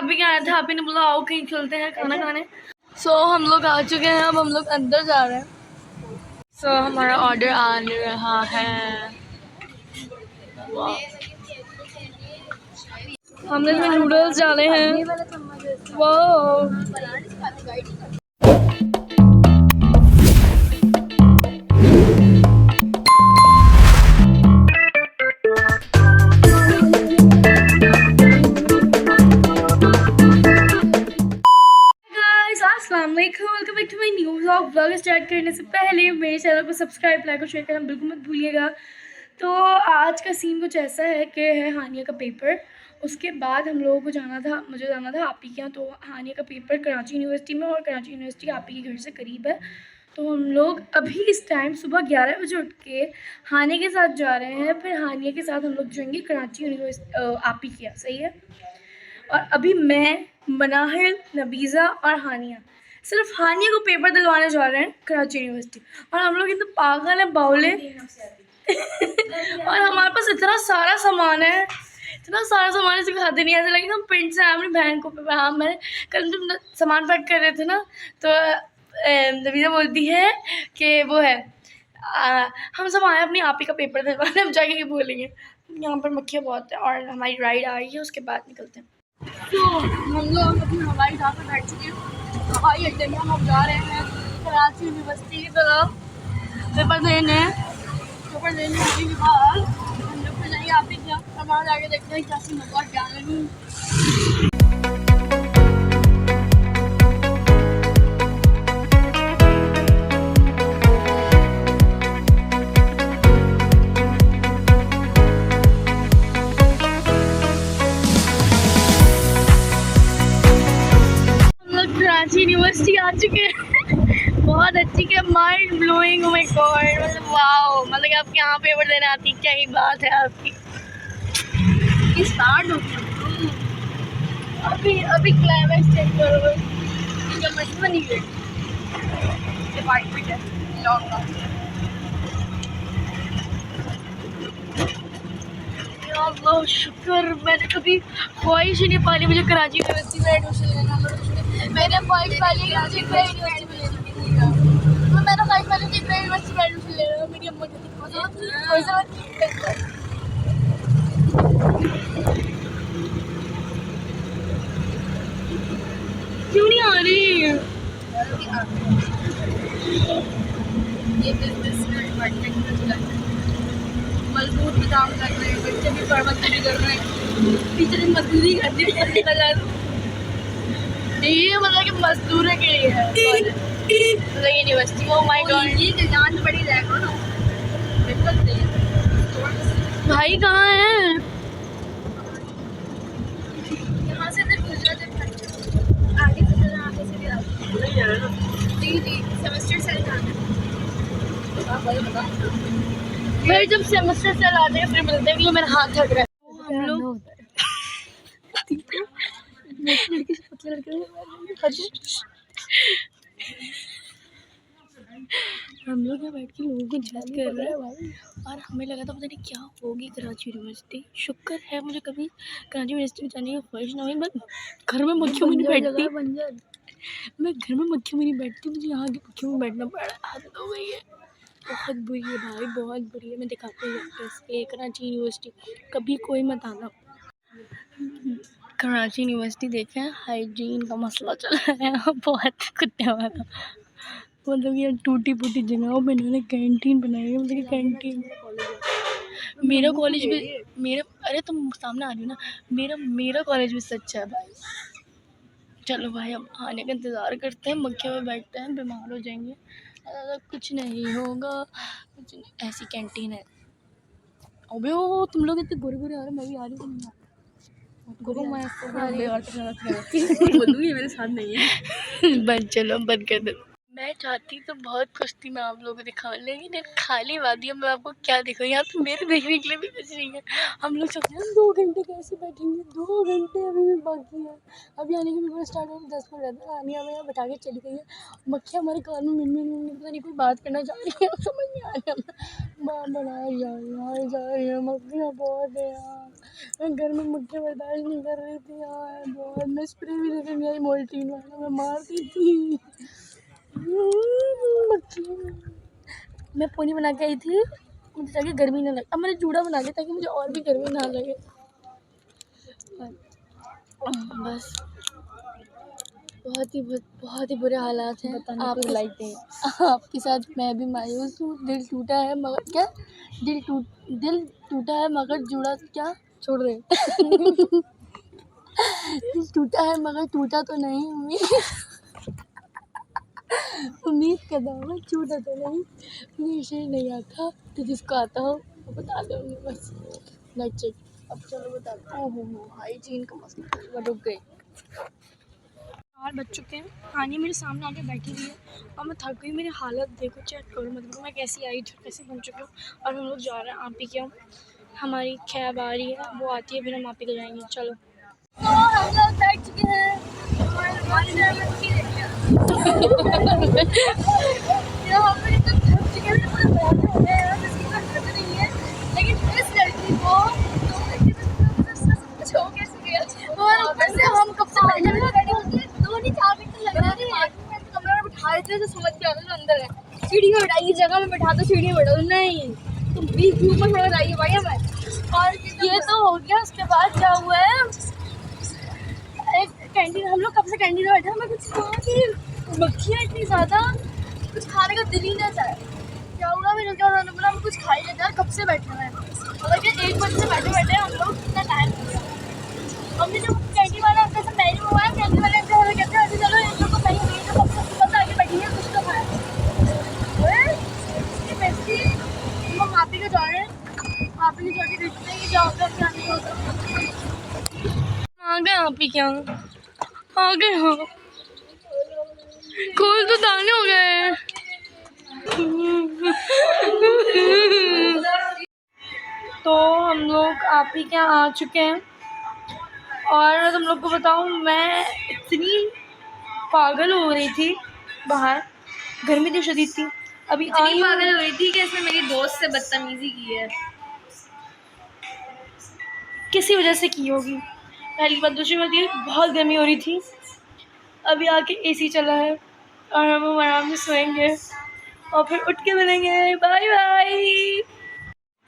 आप भी आए थे, आप ही ने बोला आओ कहीं चलते हैं खाना खाने। हम लोग आ चुके हैं, अब हम लोग अंदर जा रहे हैं। हमारा ऑर्डर आ रहा है। हमने इसमें नूडल्स डाले हैं। वाह welcome back to my new vlog. Start करने से पहले मेरे चैनल को सब्सक्राइब लाइक और शेयर करना बिल्कुल मत भूलिएगा। तो आज का सीन कुछ ऐसा है कि है हानिया का पेपर, उसके बाद हम लोगों को जाना था, मुझे जाना था आप ही के यहाँ। तो हानिया का पेपर कराची यूनिवर्सिटी में, और कराची यूनिवर्सिटी आप ही के घर से करीब है। तो हम लोग अभी इस टाइम सुबह 11 बजे उठ के हानिया के साथ जा रहे हैं, फिर हानिया के साथ हम लोग जाएंगे कराची यूनिवर्सिटी आप ही के यहाँ। सही है। और अभी मैं, मनाहिल, नबीज़ा और हानिया, सिर्फ हानिया को पेपर दिलवाने जा रहे हैं कराची यूनिवर्सिटी। और हम लोग इतना पागल है, बाउले और हमारे पास इतना सारा सामान है, इतना सारा सामान इसे खाते नहीं, ऐसा लगे हम पिंड से अपनी बहन को। हाँ, मैं कल जब सामान पैक कर रहे थे ना, तो नबीज़ा बोलती है कि वो है हम सब आए अपनी आप ही का पेपर दिलवाने, अब जाके ये बोलेंगे। यहाँ पर मक्खियाँ बहुत है और हमारी राइड आ रही है, उसके बाद निकलते हैं। तो हम लोग अपनी हवाई जहाज़ पर बैठ चुके हैं, हवाई अड्डे में हम जा रहे हैं कराची यूनिवर्सिटी की तरफ पेपर देने। पेपर देने के बाद हम लोग को जाएंगे आप ही क्या, अब वहाँ जाके देखते हैं क्या सी मज़ा क्या नहीं। कराची यूनिवर्सिटी आ चुके हैं। बहुत अच्छी के, mind blowing. Oh my God, मतलब वाओ, मतलब आपके यहाँ पेपर देने आती, क्या ही बात है आपकी। स्टार्ट हो गया अभी क्लाइमेक्स चेक करो, मछली नहीं गई डिपार्टमेंट है लॉन्ग का। अल्लाह शुक्र, मैंने कभी ख्वाहिश ही नहीं पाली मुझे कराची यूनिवर्सिटी में एडमिशन लेना। मैंने ख्वाहिश पाली यूनिवर्सिटी में एडमिशन लेना, तो मैंने ख्वाहिश पाली यूनिवर्सिटी में एडमिशन लेना। मेरी अम्मा क्यों नहीं आ रही? ये बिजनेस डिपार्टमेंट में मजदूर भी काम कर रहे हैं, बच्चे भी मजदूरी कर रहे हैं, टीचर भी मजदूरी करती है। ये मतलब कि मजदूरों के लिए है मतलब यूनिवर्सिटी। ओह माय गॉड, ये जान बड़ी रहेगा ना। भाई कहाँ है? यहाँ से आगे से सेमेस्टर सेल भाई, जब सेमेस्टर सेल आते हैं फिर मिलते हैं। मेरा हाथ थक रहा है। हम लोग हम लोग यहाँ बैठ के लोगों को जज कर रहे हैं, और हमें लगा था पता नहीं क्या होगी कराची यूनिवर्सिटी। शुक्र है मुझे कभी कराची यूनिवर्सिटी में जाने की ख्वाहिश ना हुई। मैं घर में मक्खियों में नहीं बैठती, मैं घर में मक्खियों में नहीं बैठती, मुझे यहाँ की मक्खियों में बैठना पड़ा। हद हो गई है, बहुत बुरी है भाई, बहुत बुरी है। मैं दिखाती हूँ कराची यूनिवर्सिटी, कभी कोई मत आना। कराची यूनिवर्सिटी देखें, हाइजीन का मसला चल रहा है बहुत कुत्ते वाला। मतलब ये टूटी फूटी जगहों में इन्होंने कैंटीन बनाई है। मतलब कैंटीन, मेरा कॉलेज भी, मेरा, अरे तुम सामने आ रही हो ना, मेरा कॉलेज भी सच्चा है भाई। चलो भाई, अब आने का इंतज़ार करते हैं, मक्खियों में बैठते हैं, बीमार हो जाएंगे। कुछ नहीं होगा, कुछ नहीं। ऐसी कैंटीन है। अबे ओ, तुम लोग इतने गोरे गोरे आ रहे, मैं भी आ रही हूँ। बोलूँगी मेरे साथ नहीं है। बंद, चलो बंद कर दे। मैं चाहती तो बहुत कुछ थी मैं आप लोगों को दिखाऊं, लेकिन एक खाली वादी है, मैं आपको क्या दिखाऊं। यहाँ पे मेरे देखने के लिए भी कुछ नहीं है। हम लोग सोचते हैं 2 घंटे कैसे बैठेंगे, 2 घंटे अभी भी बाकी है। अभी आने के बिल्कुल स्टार्ट होने 10 मिनट रहता है। आनी हमें यहाँ बैठा के चली गई है। मक्खियाँ हमारे कान में मिन पता नहीं कोई बात करना चाह रही है, समझ नहीं आ रही है। माँ बनाए जा रही है, मक्खियाँ बहुत है यार। मैं घर में मक्खियाँ बर्दाश्त नहीं कर रही थी यार बहुत। मैं स्प्रे भी लेकर नहीं आई मोल्टीन वाला, मैं मारती थी। मैं पोनी बना के आई थी मुझे ताकि गर्मी ना लगे। अब मैंने जूड़ा बना लिया ताकि मुझे और भी गर्मी ना लगे। बस बहुत ही बुरे हालात हैं। आपके साथ मैं भी मायूस हूँ। दिल टूटा है मगर क्या दिल टूटा है मगर जुड़ा क्या छोड़ रहे दिल टूटा है मगर टूटा तो नहीं। उम्मीद करता हूँ छूटा तो नहीं। मुझे शेर नहीं आता तो जिसको आता हो वो बता दूँगी बस। नेक्स्ट अब चलो बताते हैं। ओहो हाइजीन का मसला रुक गए। 4 बज चुके हैं। हानी मेरे सामने आके बैठी हुई है और मैं थक गई। मेरी हालत देखो, चेक करो, मतलब मैं कैसी आई थी कैसे बन चुकी हूँ। और हम लोग जा रहे हैं आप ही क्या, हमारी कैब आ रही है, वो आती है फिर हम आप ही को जाएंगे। चलो तो हम लोग बैठ चुके हैं। यहाँ पर तो थक चुके हैं, लेकिन इस लड़की को 2 घंटे में कुछ हो कैसे गया। और ऊपर से हम कब से बैठे होते हैं 2 नहीं 4 मिनट लग रहे हैं। कमरे में बिठा देते तो समझ के आता अंदर है। सीढ़ी में बैठाइए, जगह में बैठा दो, सीढ़ी में बैठा दो। नहीं तुम बीच धूप में थोड़ा जाइए भाई हमें। और ये तो हो गया। उसके बाद क्या हुआ है, एक कैंटीन, हम लोग कब से कैंटीन में बैठे हैं। हमें कुछ कहा कि मक्खियाँ इतनी ज़्यादा, कुछ खाने का दिल ही नहीं चाहे। क्या हुआ फिर उसके बाद उन्होंने बोला हम कुछ खा ही लेते हैं, कब से बैठे हुए हैं। मतलब कि 1 बजे से बैठे हम लोग, कितना टाइम हो गया। हमने जो कैंटीन वाला अंकल से मेन्यू मंगवाया, कैंटीन वाले अंकल हमें कहते हैं चलो इन लोग को मेन्यू भेज दो, सबसे सुबह से आगे बैठी है कुछ तो खाया। इतनी बेस्टी हम आप ही को जा रहे हैं। आप ही जाके देखते हैं कि क्या होता है क्या नहीं होता। आ गए आप ही क्या आ गए। हाँ खोल तो दाने हो गए। तो हम लोग आप ही क्या आ चुके हैं। और तुम लोग को बताऊं, मैं इतनी पागल हो रही थी बाहर, गर्मी तो शदीद थी। अभी इतनी पागल हो रही थी कि इसने मेरी दोस्त से बदतमीजी की है। किसी वजह से की होगी, पहली बात। दूसरी बात ये बहुत गर्मी हो रही थी। अभी आके एसी चला है और हम आराम से सोएंगे और फिर उठ के मिलेंगे। Bye bye.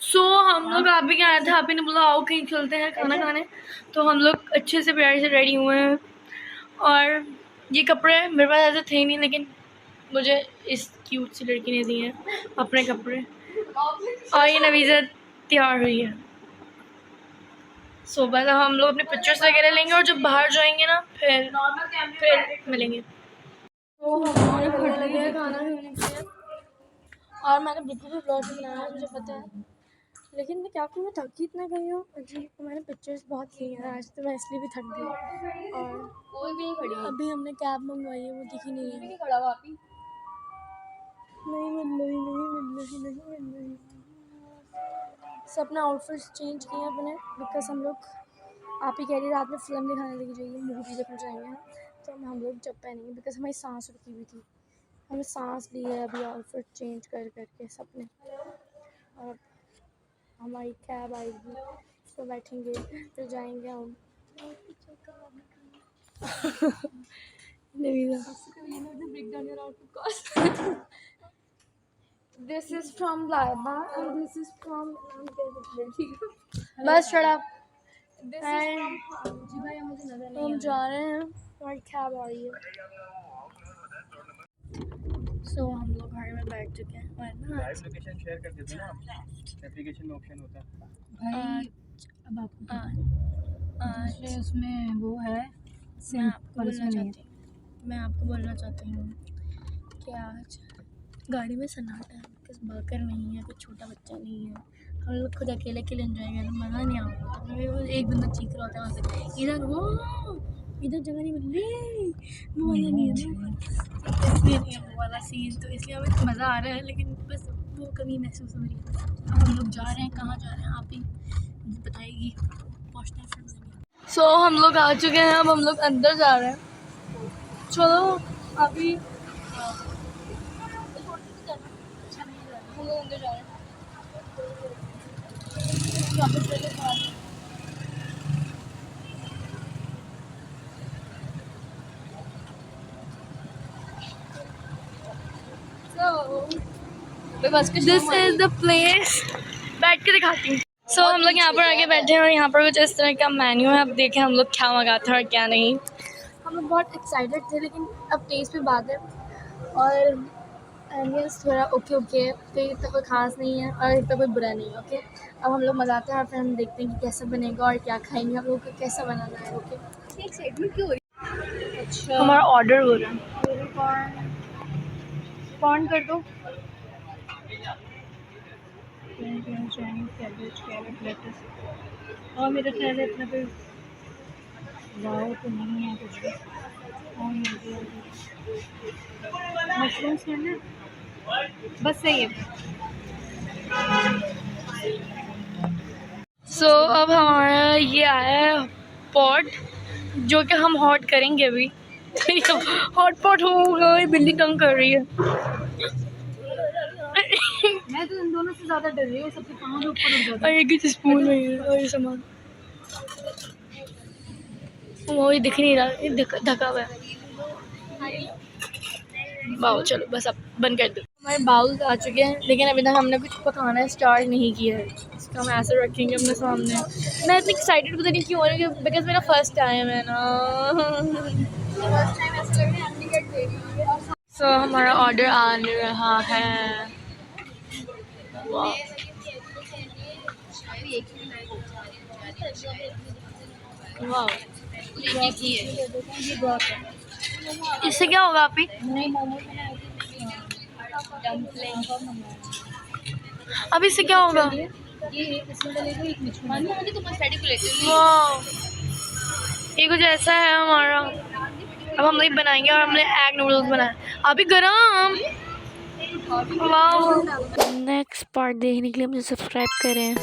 हम लोग आप ही के आए थे, आप ही ने बोला आओ कहीं चलते हैं खाना खाने। तो हम लोग अच्छे से प्यार से रेडी हुए हैं। और ये कपड़े मेरे पास ऐसे थे नहीं, लेकिन मुझे इस क्यूट सी लड़की ने दिए हैं अपने कपड़े। और ये नवीज़ा तैयार हुई है। बस हम लोग अपने पिक्चर्स वगैरह लेंगे और जब बाहर जाएंगे ना फिर मिलेंगे। तो हमारे घर लगे हैं खाना खाने के लिए। और मैंने बिल्कुल भी ब्लॉग नहीं बनाया, मुझे पता है, लेकिन मैं क्या करूँ, मैं थक ही इतना गई हूँ जी। तो मैंने पिक्चर्स बहुत ली हैं आज, तो मैं इसलिए भी थक गई। और कोई भी नहीं खड़ी। अभी हमने कैब मंगवाई है, वो दिखी नहीं है। नहीं खड़ा हुआ अभी, नहीं मिल रही। सब अपना आउटफिट्स चेंज किए अपने, बिकॉज हम लोग आप ही कह रही रात में फिल्म दिखाने लगी जाइए, मूवी देखने जाएंगे हम। तो हम लोग जब पहनेंगे, बिकॉज हमारी सांस रुकी हुई थी, हमें सांस ली है अभी आउटफिट चेंज कर करके सबने। और हमारी कैब आएगी तो बैठेंगे फिर जाएंगे हम। This is from Laiba and this is from बस शट अप। हम जा रहे हैं, हमारी कैब आ रही है। हम लोग गाड़ी में बैठ चुके हैं। लाइव लोकेशन शेयर कर देते हैं ना, एप्लीकेशन में ऑप्शन होता है भाई। अब आपको उसमें वो है, मैं आपको बोलना चाहती हूँ कि आज गाड़ी में सन्नाटा है, किस बाकर नहीं है, कोई छोटा बच्चा नहीं है। हम लोग खुद अकेले एंजॉय करें, मज़ा नहीं आता। एक बंदा चीख रहा होता है वहाँ से, इधर हो इधर जगह नहीं मिल रही, वो वाला नहीं है ना, इसलिए नहीं है वो वाला सीन, तो इसलिए हमें मज़ा आ रहा है, लेकिन बस वो कमी महसूस हो रही है। अब हम लोग जा रहे हैं, कहाँ जा रहे हैं आप ही बताएगी, पहुँचते हैं फिर। सो हम लोग आ चुके हैं, अब हम लोग अंदर जा रहे हैं। चलो अभी हम लोग अंदर जा रहे हैं। दिस इज द प्लेस, बैठ के दिखाती हूँ। सो हम लोग यहाँ पर आके बैठे हैं और यहाँ पर कुछ इस तरह का मेन्यू है। अब देखें हम लोग क्या मंगाते हैं और क्या नहीं। हम लोग बहुत एक्साइटेड थे, लेकिन अब टेस्ट पे बात है, और एनियस थोड़ा ओके फिर इतना कोई ख़ास नहीं है और इतना कोई बुरा नहीं है। ओके, अब हम लोग मज़ाते हैं और फिर हम देखते हैं कि कैसा बनेगा और क्या खाएंगे, हम लोग को कैसा बनाना है। ओके, एक्साइटमेंट क्यों हो रही है? अच्छा, हमारा ऑर्डर हो रहा है, कौन कर दो। कैबेज, कैरेट, लेट्स, और मेरा ख्याल है इतना कोई वाव तो नहीं है कुछ भी। और मशरूम्स है ना, बस सही है। सो अब हमारा ये आया है पॉट, जो कि हम हॉट करेंगे अभी। हॉट पॉट होगा, ये बिल्ली तंग कर रही है। मैं तो इन दोनों से ज़्यादा डर रही हूँ, सबके पाँव में ऊपर उठ जाता है। और एक स्पून है और ये सामान वो ही दिख नहीं रहा, ये ढका हुआ है। बाउ चलो बस अब बंद कर दो। हमारे बाउल्स आ चुके हैं, लेकिन अभी तक हमने कुछ पकाना स्टार्ट नहीं किया है। इसका हम ऐसे रखेंगे अपने सामने। मैं इतनी एक्साइटेड पता नहीं क्यों हो रही है, बिकॉज मेरा फर्स्ट टाइम है ना। सो हमारा ऑर्डर आ रहा है। वाह, इससे क्या होगा आप ही? अब इससे क्या होगा? ये कुछ ऐसा है हमारा। अब हम लोग बनाएंगे और हमने एग नूडल्स बनाए अभी गरम। वाह, नेक्स्ट पार्ट देखने के लिए मुझे सब्सक्राइब करें।